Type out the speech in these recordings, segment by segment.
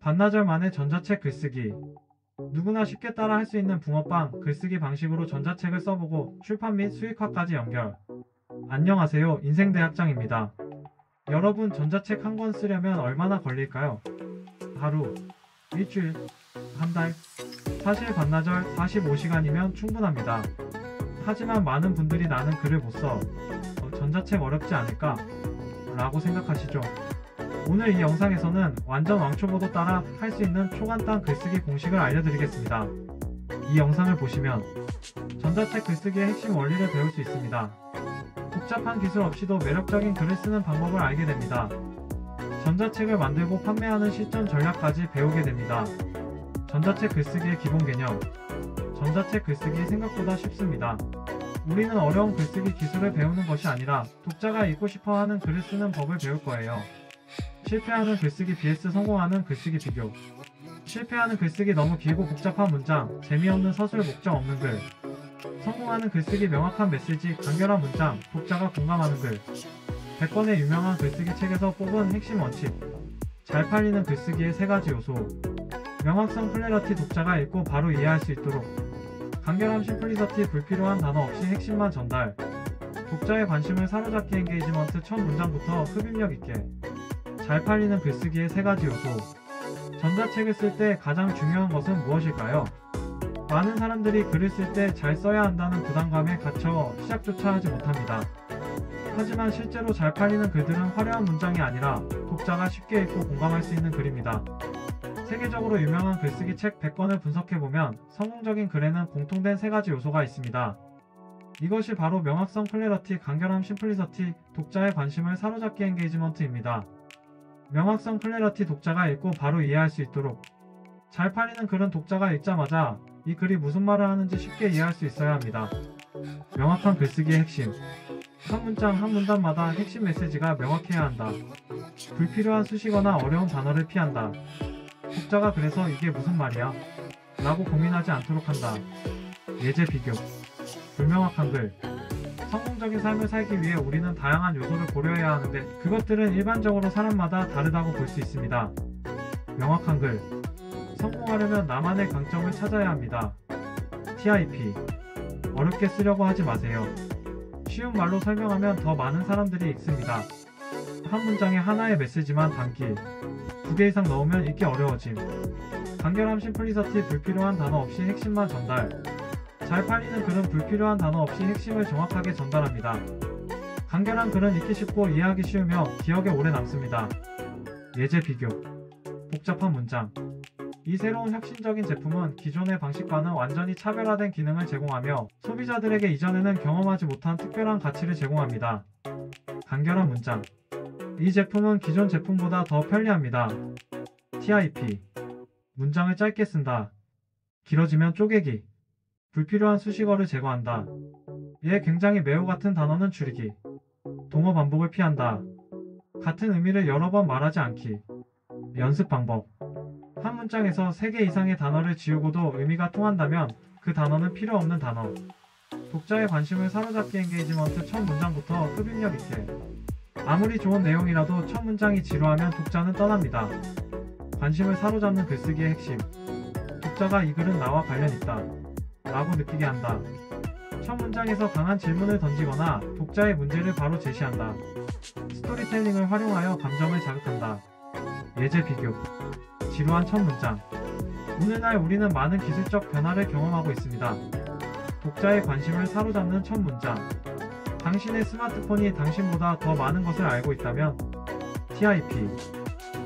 반나절 만에 전자책 글쓰기. 누구나 쉽게 따라 할 수 있는 붕어빵 글쓰기 방식으로 전자책을 써보고 출판 및 수익화까지 연결. 안녕하세요. 인생대학장입니다. 여러분, 전자책 한 권 쓰려면 얼마나 걸릴까요? 하루, 일주일, 한 달? 사실 반나절 45시간이면 충분합니다. 하지만 많은 분들이 나는 글을 못 써. 전자책 어렵지 않을까? 라고 생각하시죠? 오늘 이 영상에서는 완전 왕초보도 따라 할 수 있는 초간단 글쓰기 공식을 알려드리겠습니다. 이 영상을 보시면 전자책 글쓰기의 핵심 원리를 배울 수 있습니다. 복잡한 기술 없이도 매력적인 글을 쓰는 방법을 알게 됩니다. 전자책을 만들고 판매하는 실전 전략까지 배우게 됩니다. 전자책 글쓰기의 기본 개념. 전자책 글쓰기 생각보다 쉽습니다. 우리는 어려운 글쓰기 기술을 배우는 것이 아니라 독자가 읽고 싶어하는 글을 쓰는 법을 배울 거예요. 실패하는 글쓰기 vs 성공하는 글쓰기 비교. 실패하는 글쓰기 너무 길고 복잡한 문장, 재미없는 서술, 목적 없는 글. 성공하는 글쓰기 명확한 메시지, 간결한 문장, 독자가 공감하는 글. 100권의 유명한 글쓰기 책에서 뽑은 핵심 원칙. 잘 팔리는 글쓰기의 3가지 요소. 명확성, 클래러티, 독자가 읽고 바로 이해할 수 있도록. 간결함, 심플리서티, 불필요한 단어 없이 핵심만 전달. 독자의 관심을 사로잡기, 엔게이지먼트, 첫 문장부터 흡입력 있게. 잘 팔리는 글쓰기의 3가지 요소. 전자책을 쓸 때 가장 중요한 것은 무엇일까요? 많은 사람들이 글을 쓸 때 잘 써야 한다는 부담감에 갇혀 시작조차 하지 못합니다. 하지만 실제로 잘 팔리는 글들은 화려한 문장이 아니라 독자가 쉽게 읽고 공감할 수 있는 글입니다. 세계적으로 유명한 글쓰기 책 100권을 분석해보면 성공적인 글에는 공통된 3가지 요소가 있습니다. 이것이 바로 명확성, 클래러티, 간결함, 심플리서티, 독자의 관심을 사로잡기, 엔게이지먼트입니다. 명확성, 클래러티, 독자가 읽고 바로 이해할 수 있도록. 잘 팔리는 글은 독자가 읽자마자 이 글이 무슨 말을 하는지 쉽게 이해할 수 있어야 합니다. 명확한 글쓰기의 핵심. 한 문장 한 문단마다 핵심 메시지가 명확해야 한다. 불필요한 수식어나 어려운 단어를 피한다. 독자가 그래서 이게 무슨 말이야? 라고 고민하지 않도록 한다. 예제 비교. 불명확한 글. 성공적인 삶을 살기 위해 우리는 다양한 요소를 고려해야 하는데 그것들은 일반적으로 사람마다 다르다고 볼 수 있습니다. 명확한 글. 성공하려면 나만의 강점을 찾아야 합니다. TIP. 어렵게 쓰려고 하지 마세요. 쉬운 말로 설명하면 더 많은 사람들이 읽습니다. 한 문장에 하나의 메시지만 담기. 2개 이상 넣으면 읽기 어려워짐. 간결함, 심플리서티, 불필요한 단어 없이 핵심만 전달. 잘 팔리는 글은 불필요한 단어 없이 핵심을 정확하게 전달합니다. 간결한 글은 읽기 쉽고 이해하기 쉬우며 기억에 오래 남습니다. 예제 비교. 복잡한 문장. 이 새로운 혁신적인 제품은 기존의 방식과는 완전히 차별화된 기능을 제공하며 소비자들에게 이전에는 경험하지 못한 특별한 가치를 제공합니다. 간결한 문장. 이 제품은 기존 제품보다 더 편리합니다. TIP. 문장을 짧게 쓴다. 길어지면 쪼개기. 불필요한 수식어를 제거한다. 얘 굉장히 매우 같은 단어는 줄이기. 동어 반복을 피한다. 같은 의미를 여러 번 말하지 않기. 연습 방법. 한 문장에서 3개 이상의 단어를 지우고도 의미가 통한다면 그 단어는 필요 없는 단어. 독자의 관심을 사로잡기, 엔게이지먼트, 첫 문장부터 흡입력 있게. 아무리 좋은 내용이라도 첫 문장이 지루하면 독자는 떠납니다. 관심을 사로잡는 글쓰기의 핵심. 독자가 이 글은 나와 관련 있다 라고 느끼게 한다. 첫 문장에서 강한 질문을 던지거나 독자의 문제를 바로 제시한다. 스토리텔링을 활용하여 감정을 자극한다. 예제 비교. 지루한 첫 문장. 오늘날 우리는 많은 기술적 변화를 경험하고 있습니다. 독자의 관심을 사로잡는 첫 문장. 당신의 스마트폰이 당신보다 더 많은 것을 알고 있다면? TIP.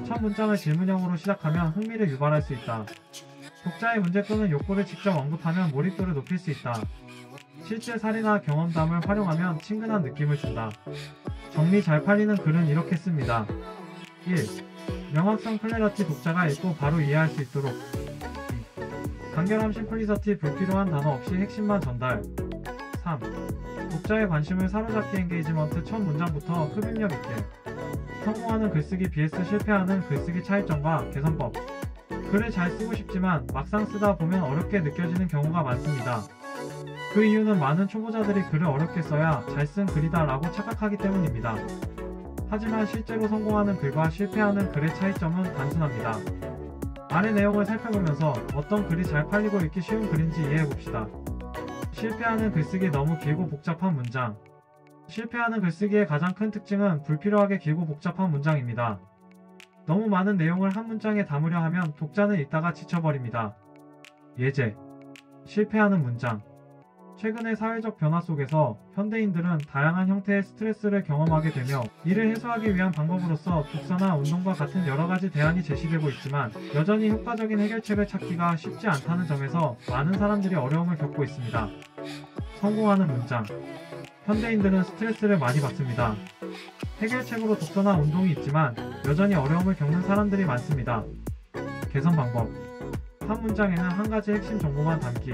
첫 문장을 질문형으로 시작하면 흥미를 유발할 수 있다. 독자의 문제 또는 욕구를 직접 언급하면 몰입도를 높일 수 있다. 실제 사례나 경험담을 활용하면 친근한 느낌을 준다. 정리. 잘 팔리는 글은 이렇게 씁니다. 1. 명확성, 클래러티, 독자가 읽고 바로 이해할 수 있도록. 2. 간결함, 심플리서티, 불필요한 단어 없이 핵심만 전달. 3. 독자의 관심을 사로잡기, 엔게이지먼트, 첫 문장부터 흡입력 있게. 성공하는 글쓰기 vs 실패하는 글쓰기 차이점과 개선법. 글을 잘 쓰고 싶지만 막상 쓰다 보면 어렵게 느껴지는 경우가 많습니다. 그 이유는 많은 초보자들이 글을 어렵게 써야 잘 쓴 글이다 라고 착각하기 때문입니다. 하지만 실제로 성공하는 글과 실패하는 글의 차이점은 단순합니다. 아래 내용을 살펴보면서 어떤 글이 잘 팔리고 읽기 쉬운 글인지 이해해봅시다. 실패하는 글쓰기. 너무 길고 복잡한 문장. 실패하는 글쓰기의 가장 큰 특징은 불필요하게 길고 복잡한 문장입니다. 너무 많은 내용을 한 문장에 담으려 하면 독자는 읽다가 지쳐버립니다. 예제. 실패하는 문장. 최근의 사회적 변화 속에서 현대인들은 다양한 형태의 스트레스를 경험하게 되며 이를 해소하기 위한 방법으로서 독서나 운동과 같은 여러가지 대안이 제시되고 있지만 여전히 효과적인 해결책을 찾기가 쉽지 않다는 점에서 많은 사람들이 어려움을 겪고 있습니다. 성공하는 문장. 현대인들은 스트레스를 많이 받습니다. 해결책으로 독서나 운동이 있지만 여전히 어려움을 겪는 사람들이 많습니다. 개선 방법. 한 문장에는 한 가지 핵심 정보만 담기.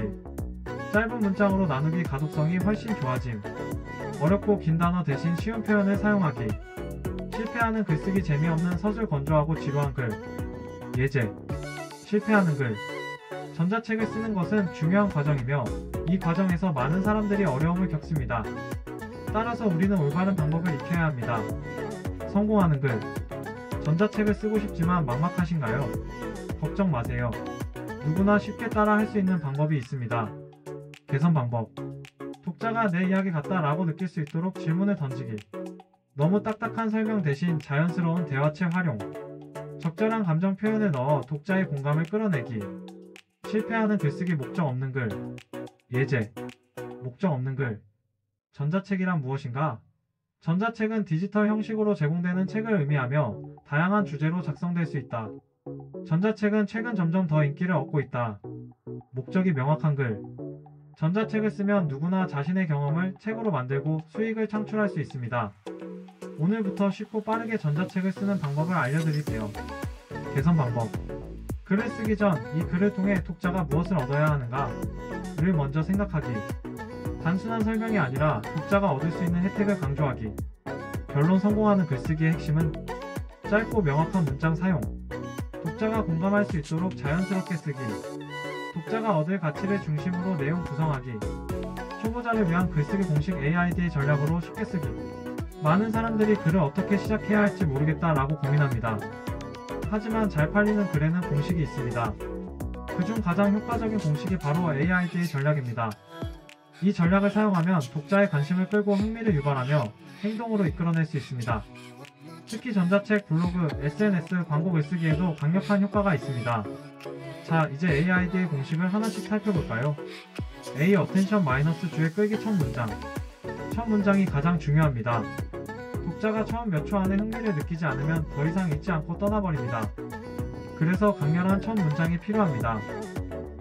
짧은 문장으로 나누기. 가독성이 훨씬 좋아짐. 어렵고 긴 단어 대신 쉬운 표현을 사용하기. 실패하는 글쓰기. 재미없는 서술. 건조하고 지루한 글. 예제. 실패하는 글. 전자책을 쓰는 것은 중요한 과정이며 이 과정에서 많은 사람들이 어려움을 겪습니다. 따라서 우리는 올바른 방법을 익혀야 합니다. 성공하는 글. 전자책을 쓰고 싶지만 막막하신가요? 걱정 마세요. 누구나 쉽게 따라 할 수 있는 방법이 있습니다. 개선 방법. 독자가 내 이야기 같다 라고 느낄 수 있도록 질문을 던지기. 너무 딱딱한 설명 대신 자연스러운 대화체 활용. 적절한 감정 표현을 넣어 독자의 공감을 끌어내기. 실패하는 글쓰기. 목적 없는 글. 예제. 목적 없는 글. 전자책이란 무엇인가? 전자책은 디지털 형식으로 제공되는 책을 의미하며 다양한 주제로 작성될 수 있다. 전자책은 최근 점점 더 인기를 얻고 있다. 목적이 명확한 글. 전자책을 쓰면 누구나 자신의 경험을 책으로 만들고 수익을 창출할 수 있습니다. 오늘부터 쉽고 빠르게 전자책을 쓰는 방법을 알려드릴게요. 개선 방법. 글을 쓰기 전 이 글을 통해 독자가 무엇을 얻어야 하는가를 먼저 생각하기. 단순한 설명이 아니라 독자가 얻을 수 있는 혜택을 강조하기. 결론. 성공하는 글쓰기의 핵심은 짧고 명확한 문장 사용. 독자가 공감할 수 있도록 자연스럽게 쓰기. 독자가 얻을 가치를 중심으로 내용 구성하기. 초보자를 위한 글쓰기 공식. AID의 전략으로 쉽게 쓰기. 많은 사람들이 글을 어떻게 시작해야 할지 모르겠다 라고 고민합니다. 하지만 잘 팔리는 글에는 공식이 있습니다. 그중 가장 효과적인 공식이 바로 AID의 전략입니다. 이 전략을 사용하면 독자의 관심을 끌고 흥미를 유발하며 행동으로 이끌어낼 수 있습니다. 특히 전자책, 블로그, SNS, 광고 글쓰기에도 강력한 효과가 있습니다. 자, 이제 AID의 공식을 하나씩 살펴볼까요? A. 어텐션 마이너스 주의 끌기. 첫 문장. 첫 문장이 가장 중요합니다. 독자가 처음 몇 초 안에 흥미를 느끼지 않으면 더 이상 읽지 않고 떠나버립니다. 그래서 강렬한 첫 문장이 필요합니다.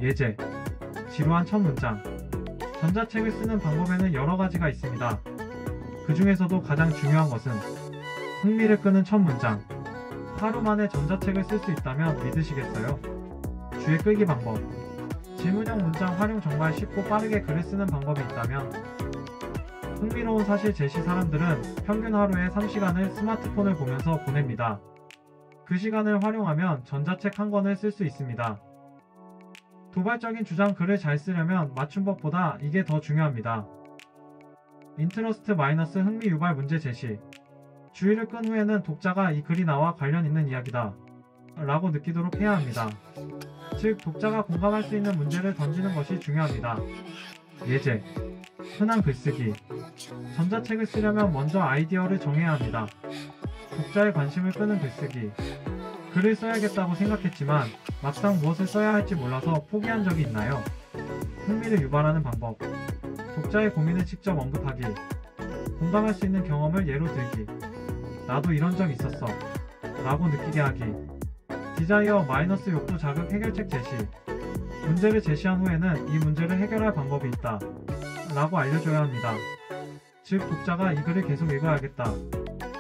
예제. 지루한 첫 문장. 전자책을 쓰는 방법에는 여러 가지가 있습니다. 그 중에서도 가장 중요한 것은 흥미를 끄는 첫 문장. 하루 만에 전자책을 쓸 수 있다면 믿으시겠어요? 주의 끌기 방법. 질문형 문장 활용. 정말 쉽고 빠르게 글을 쓰는 방법이 있다면 흥미로운 사실 제시. 사람들은 평균 하루에 3시간을 스마트폰을 보면서 보냅니다. 그 시간을 활용하면 전자책 한 권을 쓸 수 있습니다. 도발적인 주장. 글을 잘 쓰려면 맞춤법보다 이게 더 중요합니다. 인트러스트 마이너스 흥미 유발. 문제 제시. 주의를 끈 후에는 독자가 이 글이 나와 관련 있는 이야기다 라고 느끼도록 해야 합니다. 즉, 독자가 공감할 수 있는 문제를 던지는 것이 중요합니다. 예제. 흔한 글쓰기. 전자책을 쓰려면 먼저 아이디어를 정해야 합니다. 독자의 관심을 끄는 글쓰기. 글을 써야겠다고 생각했지만 막상 무엇을 써야 할지 몰라서 포기한 적이 있나요? 흥미를 유발하는 방법. 독자의 고민을 직접 언급하기. 공감할 수 있는 경험을 예로 들기. 나도 이런 적 있었어 라고 느끼게 하기. 디자이어 마이너스 욕구 자극. 해결책 제시. 문제를 제시한 후에는 이 문제를 해결할 방법이 있다 라고 알려줘야 합니다. 즉, 독자가 이 글을 계속 읽어야겠다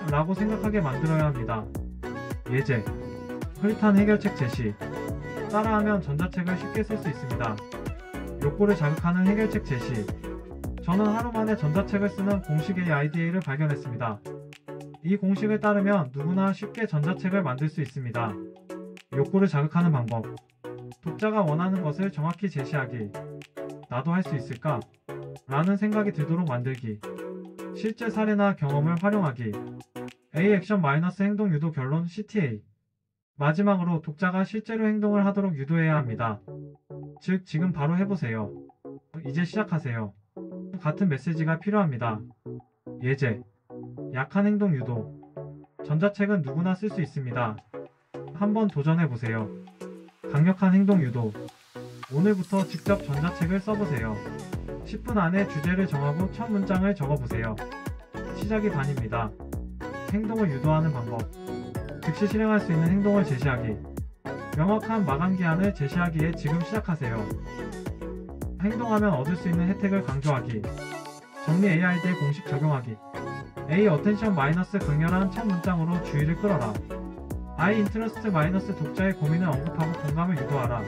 라고 생각하게 만들어야 합니다. 예제. 흐릿한 해결책 제시. 따라하면 전자책을 쉽게 쓸 수 있습니다. 욕구를 자극하는 해결책 제시. 저는 하루 만에 전자책을 쓰는 공식 AIDA를 발견했습니다. 이 공식을 따르면 누구나 쉽게 전자책을 만들 수 있습니다. 욕구를 자극하는 방법. 독자가 원하는 것을 정확히 제시하기. 나도 할 수 있을까? 라는 생각이 들도록 만들기. 실제 사례나 경험을 활용하기. A. 액션 마이너스 행동 유도. 결론. CTA. 마지막으로 독자가 실제로 행동을 하도록 유도해야 합니다. 즉, 지금 바로 해보세요. 이제 시작하세요. 같은 메시지가 필요합니다. 예제, 약한 행동 유도. 전자책은 누구나 쓸 수 있습니다. 한번 도전해보세요. 강력한 행동 유도. 오늘부터 직접 전자책을 써보세요. 10분 안에 주제를 정하고 첫 문장을 적어보세요. 시작이 반입니다. 행동을 유도하는 방법. 즉시 실행할 수 있는 행동을 제시하기. 명확한 마감 기한을 제시하기에 지금 시작하세요. 행동하면 얻을 수 있는 혜택을 강조하기. 정리 AID의 공식 적용하기. A 어텐션 마이너스 강렬한 첫 문장으로 주의를 끌어라. I 인트러스트 마이너스 독자의 고민을 언급하고 공감을 유도하라.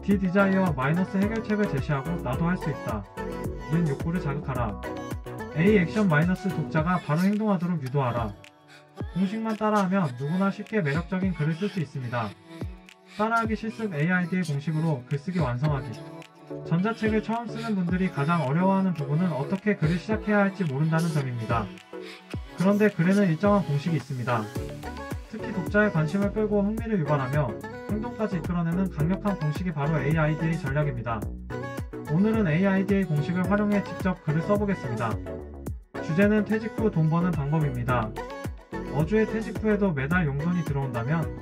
D 디자이어 마이너스 해결책을 제시하고 나도 할 수 있다. 는 욕구를 자극하라. A 액션 마이너스 독자가 바로 행동하도록 유도하라. 공식만 따라하면 누구나 쉽게 매력적인 글을 쓸 수 있습니다. 따라하기 실습 AID의 공식으로 글쓰기 완성하기. 전자책을 처음 쓰는 분들이 가장 어려워하는 부분은 어떻게 글을 시작해야 할지 모른다는 점입니다. 그런데 글에는 일정한 공식이 있습니다. 특히 독자의 관심을 끌고 흥미를 유발하며 행동까지 이끌어내는 강력한 공식이 바로 AIDA 전략입니다. 오늘은 AIDA 공식을 활용해 직접 글을 써보겠습니다. 주제는 퇴직 후 돈 버는 방법입니다. 어주의 퇴직 후에도 매달 용돈이 들어온다면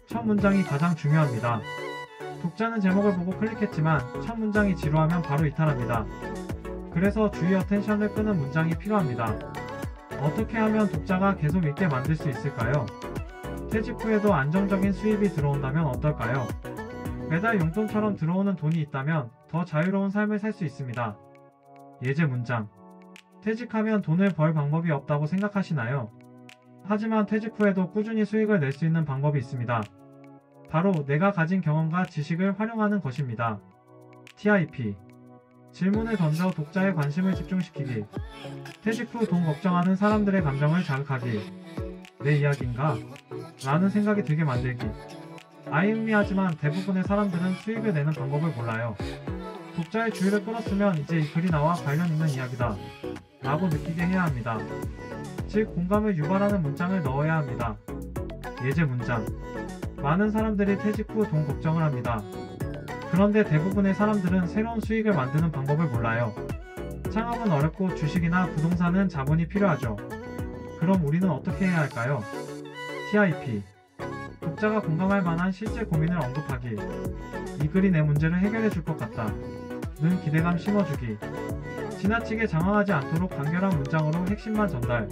첫 문장이 가장 중요합니다. 독자는 제목을 보고 클릭했지만 첫 문장이 지루하면 바로 이탈합니다. 그래서 주의 어텐션을 끄는 문장이 필요합니다. 어떻게 하면 독자가 계속 읽게 만들 수 있을까요? 퇴직 후에도 안정적인 수입이 들어온다면 어떨까요? 매달 용돈처럼 들어오는 돈이 있다면 더 자유로운 삶을 살 수 있습니다. 예제 문장. 퇴직하면 돈을 벌 방법이 없다고 생각하시나요? 하지만 퇴직 후에도 꾸준히 수익을 낼 수 있는 방법이 있습니다. 바로 내가 가진 경험과 지식을 활용하는 것입니다. TIP. 질문을 던져 독자의 관심을 집중시키기. 퇴직 후 돈 걱정하는 사람들의 감정을 자극하기. 내 이야기인가? 라는 생각이 들게 만들기. 아이음미하지만 대부분의 사람들은 수익을 내는 방법을 몰라요. 독자의 주의를 끌었으면 이제 이 글이 나와 관련 있는 이야기다 라고 느끼게 해야 합니다. 즉, 공감을 유발하는 문장을 넣어야 합니다. 예제 문장. 많은 사람들이 퇴직 후 돈 걱정을 합니다. 그런데 대부분의 사람들은 새로운 수익을 만드는 방법을 몰라요. 창업은 어렵고 주식이나 부동산은 자본이 필요하죠. 그럼 우리는 어떻게 해야 할까요? TIP. 독자가 공감할 만한 실제 고민을 언급하기. 이 글이 내 문제를 해결해 줄 것 같다. 는 기대감 심어주기. 지나치게 장황하지 않도록 간결한 문장으로 핵심만 전달.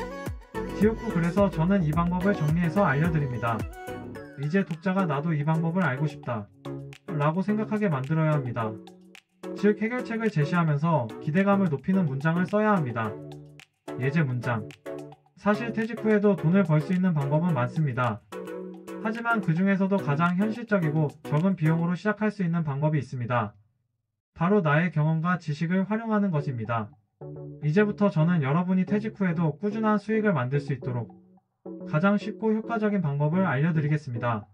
디옥구 그래서 저는 이 방법을 정리해서 알려드립니다. 이제 독자가 나도 이 방법을 알고 싶다 라고 생각하게 만들어야 합니다. 즉, 해결책을 제시하면서 기대감을 높이는 문장을 써야 합니다. 예제 문장. 사실 퇴직 후에도 돈을 벌 수 있는 방법은 많습니다. 하지만 그 중에서도 가장 현실적이고 적은 비용으로 시작할 수 있는 방법이 있습니다. 바로 나의 경험과 지식을 활용하는 것입니다. 이제부터 저는 여러분이 퇴직 후에도 꾸준한 수익을 만들 수 있도록 가장 쉽고 효과적인 방법을 알려드리겠습니다.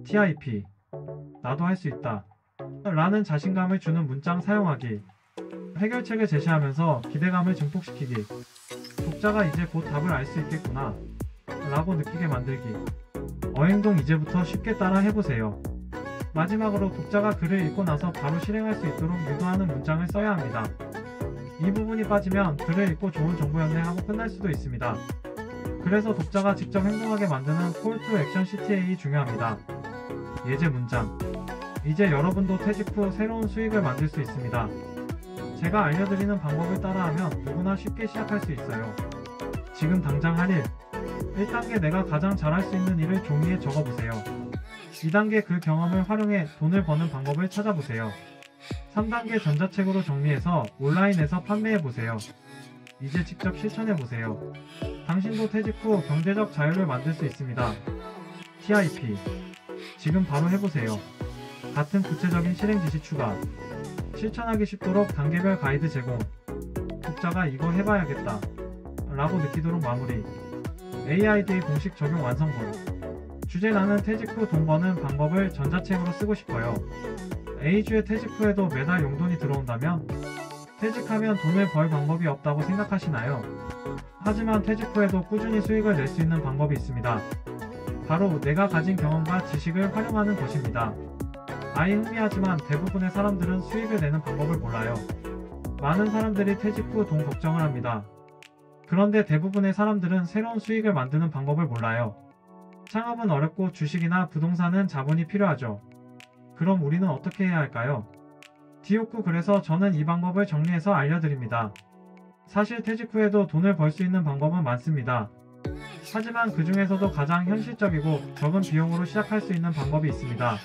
TIP. 나도 할 수 있다. 라는 자신감을 주는 문장 사용하기. 해결책을 제시하면서 기대감을 증폭시키기. 독자가 이제 곧 답을 알 수 있겠구나 라고 느끼게 만들기. 어행동 이제부터 쉽게 따라 해보세요. 마지막으로 독자가 글을 읽고 나서 바로 실행할 수 있도록 유도하는 문장을 써야 합니다. 이 부분이 빠지면 글을 읽고 좋은 정보였네 하고 끝날 수도 있습니다. 그래서 독자가 직접 행동하게 만드는 Call to Action CTA 중요합니다. 예제 문장. 이제 여러분도 퇴직 후 새로운 수익을 만들 수 있습니다. 제가 알려드리는 방법을 따라하면 누구나 쉽게 시작할 수 있어요. 지금 당장 할 일. 1단계 내가 가장 잘할 수 있는 일을 종이에 적어보세요. 2단계 그 경험을 활용해 돈을 버는 방법을 찾아보세요. 3단계 전자책으로 정리해서 온라인에서 판매해보세요. 이제 직접 실천해보세요. 당신도 퇴직 후 경제적 자유를 만들 수 있습니다. TIP. 지금 바로 해보세요. 같은 구체적인 실행 지시 추가. 실천하기 쉽도록 단계별 가이드 제공. 독자가 이거 해봐야겠다 라고 느끼도록 마무리. AID의 공식 적용 완성본. 주제 나는 퇴직 후 돈 버는 방법을 전자책으로 쓰고 싶어요. A주의 퇴직 후에도 매달 용돈이 들어온다면? 퇴직하면 돈을 벌 방법이 없다고 생각하시나요? 하지만 퇴직 후에도 꾸준히 수익을 낼 수 있는 방법이 있습니다. 바로 내가 가진 경험과 지식을 활용하는 것입니다. 아예 흥미하지만 대부분의 사람들은 수익을 내는 방법을 몰라요. 많은 사람들이 퇴직 후 돈 걱정을 합니다. 그런데 대부분의 사람들은 새로운 수익을 만드는 방법을 몰라요. 창업은 어렵고 주식이나 부동산은 자본이 필요하죠. 그럼 우리는 어떻게 해야 할까요? 디옥구 그래서 저는 이 방법을 정리해서 알려드립니다. 사실 퇴직 후에도 돈을 벌 수 있는 방법은 많습니다. 하지만 그 중에서도 가장 현실적이고 적은 비용으로 시작할 수 있는 방법이 있습니다.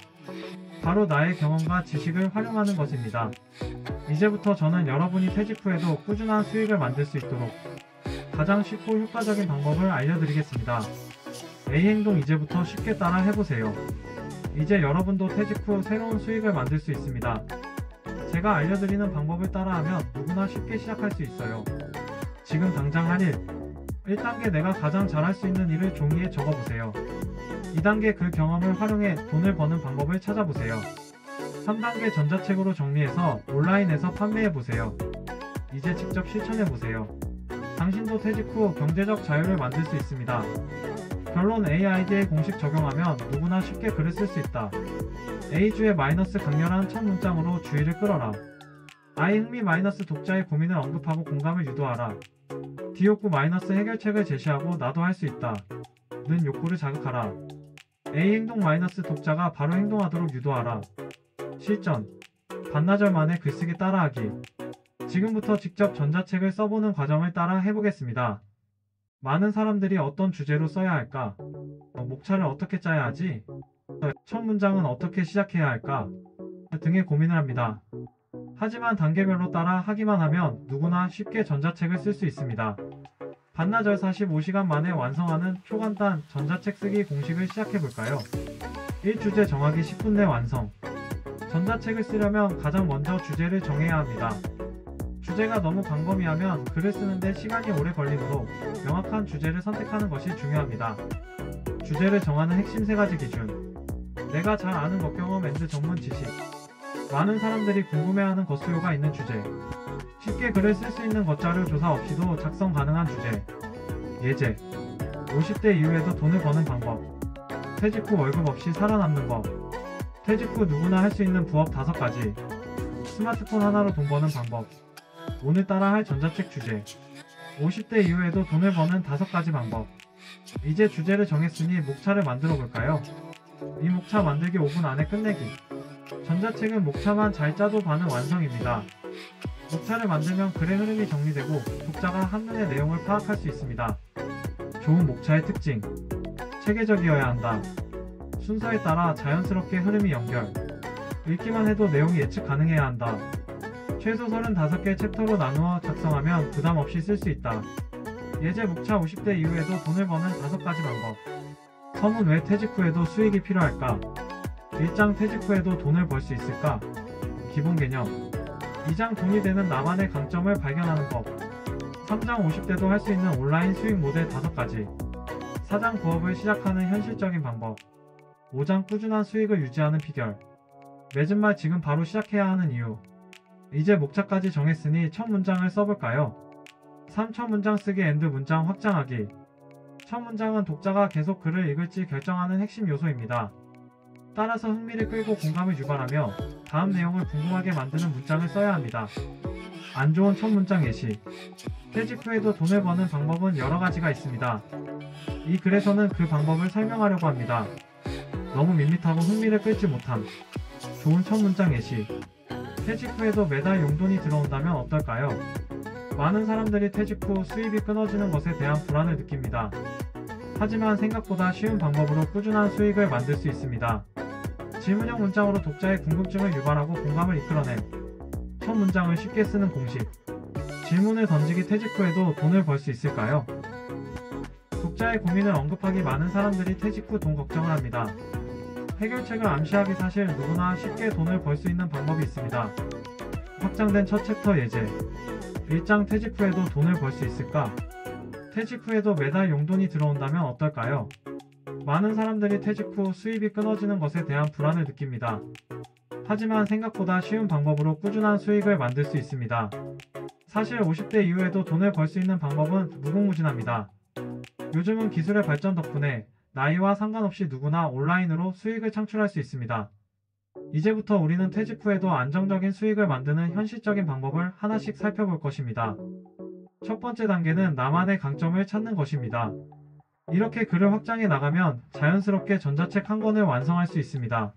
바로 나의 경험과 지식을 활용하는 것입니다. 이제부터 저는 여러분이 퇴직 후에도 꾸준한 수익을 만들 수 있도록 가장 쉽고 효과적인 방법을 알려드리겠습니다. A 행동 이제부터 쉽게 따라 해보세요. 이제 여러분도 퇴직 후 새로운 수익을 만들 수 있습니다. 제가 알려드리는 방법을 따라하면 누구나 쉽게 시작할 수 있어요. 지금 당장 할 일. 1단계 내가 가장 잘할 수 있는 일을 종이에 적어보세요. 2단계 그 경험을 활용해 돈을 버는 방법을 찾아보세요. 3단계 전자책으로 정리해서 온라인에서 판매해보세요. 이제 직접 실천해보세요. 당신도 퇴직 후 경제적 자유를 만들 수 있습니다. 결론 AID의 공식 적용하면 누구나 쉽게 글을 쓸 수 있다. A주의 마이너스 강렬한 첫 문장으로 주의를 끌어라. I 흥미 마이너스 독자의 고민을 언급하고 공감을 유도하라. D욕구 마이너스 해결책을 제시하고 나도 할 수 있다. 는 욕구를 자극하라. A 행동 마이너스 독자가 바로 행동하도록 유도하라. 실전. 반나절 만에 글쓰기 따라하기. 지금부터 직접 전자책을 써보는 과정을 따라 해보겠습니다. 많은 사람들이 어떤 주제로 써야 할까? 목차를 어떻게 짜야 하지? 첫 문장은 어떻게 시작해야 할까? 등의 고민을 합니다. 하지만 단계별로 따라 하기만 하면 누구나 쉽게 전자책을 쓸 수 있습니다. 반나절 45시간 만에 완성하는 초간단 전자책 쓰기 공식을 시작해볼까요? 1주제 정하기 10분 내 완성. 전자책을 쓰려면 가장 먼저 주제를 정해야 합니다. 주제가 너무 광범위하면 글을 쓰는데 시간이 오래 걸리므로 명확한 주제를 선택하는 것이 중요합니다. 주제를 정하는 핵심 3가지 기준. 내가 잘 아는 것 경험 앤드 전문 지식. 많은 사람들이 궁금해하는 것 수요가 있는 주제. 쉽게 글을 쓸 수 있는 것 자료 조사 없이도 작성 가능한 주제. 예제. 50대 이후에도 돈을 버는 방법. 퇴직 후 월급 없이 살아남는 법. 퇴직 후 누구나 할 수 있는 부업 5가지. 스마트폰 하나로 돈 버는 방법. 오늘따라 할 전자책 주제. 50대 이후에도 돈을 버는 5가지 방법. 이제 주제를 정했으니 목차를 만들어 볼까요? 이 목차 만들기 5분 안에 끝내기. 전자책은 목차만 잘 짜도 반은 완성입니다. 목차를 만들면 글의 흐름이 정리되고 독자가 한눈에 내용을 파악할 수 있습니다. 좋은 목차의 특징. 체계적이어야 한다. 순서에 따라 자연스럽게 흐름이 연결. 읽기만 해도 내용이 예측 가능해야 한다. 최소 35개 챕터로 나누어 작성하면 부담 없이 쓸 수 있다. 예제 목차 50대 이후에도 돈을 버는 5가지 방법. 서문 왜 퇴직 후에도 수익이 필요할까? 1장 퇴직 후에도 돈을 벌 수 있을까? 기본 개념. 2장 돈이 되는 나만의 강점을 발견하는 법. 3장 50대도 할 수 있는 온라인 수익 모델 5가지. 4장 부업을 시작하는 현실적인 방법. 5장 꾸준한 수익을 유지하는 비결. 맺은 말 지금 바로 시작해야 하는 이유. 이제 목차까지 정했으니 첫 문장을 써볼까요? 3. 첫 문장 쓰기 앤드 문장 확장하기. 첫 문장은 독자가 계속 글을 읽을지 결정하는 핵심 요소입니다. 따라서 흥미를 끌고 공감을 유발하며 다음 내용을 궁금하게 만드는 문장을 써야 합니다. 안 좋은 첫 문장 예시. 퇴직 후에도 돈을 버는 방법은 여러 가지가 있습니다. 이 글에서는 그 방법을 설명하려고 합니다. 너무 밋밋하고 흥미를 끌지 못함. 좋은 첫 문장 예시. 퇴직 후에도 매달 용돈이 들어온다면 어떨까요? 많은 사람들이 퇴직 후 수입이 끊어지는 것에 대한 불안을 느낍니다. 하지만 생각보다 쉬운 방법으로 꾸준한 수익을 만들 수 있습니다. 질문형 문장으로 독자의 궁금증을 유발하고 공감을 이끌어냄. 첫 문장을 쉽게 쓰는 공식. 질문을 던지기 퇴직 후에도 돈을 벌 수 있을까요? 독자의 고민을 언급하기. 많은 사람들이 퇴직 후 돈 걱정을 합니다. 해결책을 암시하기. 사실 누구나 쉽게 돈을 벌 수 있는 방법이 있습니다. 확장된 첫 챕터 예제. 1장 퇴직 후에도 돈을 벌 수 있을까? 퇴직 후에도 매달 용돈이 들어온다면 어떨까요? 많은 사람들이 퇴직 후 수입이 끊어지는 것에 대한 불안을 느낍니다. 하지만 생각보다 쉬운 방법으로 꾸준한 수익을 만들 수 있습니다. 사실 50대 이후에도 돈을 벌 수 있는 방법은 무궁무진합니다. 요즘은 기술의 발전 덕분에 나이와 상관없이 누구나 온라인으로 수익을 창출할 수 있습니다. 이제부터 우리는 퇴직 후에도 안정적인 수익을 만드는 현실적인 방법을 하나씩 살펴볼 것입니다. 첫 번째 단계는 나만의 강점을 찾는 것입니다. 이렇게 글을 확장해 나가면 자연스럽게 전자책 한 권을 완성할 수 있습니다.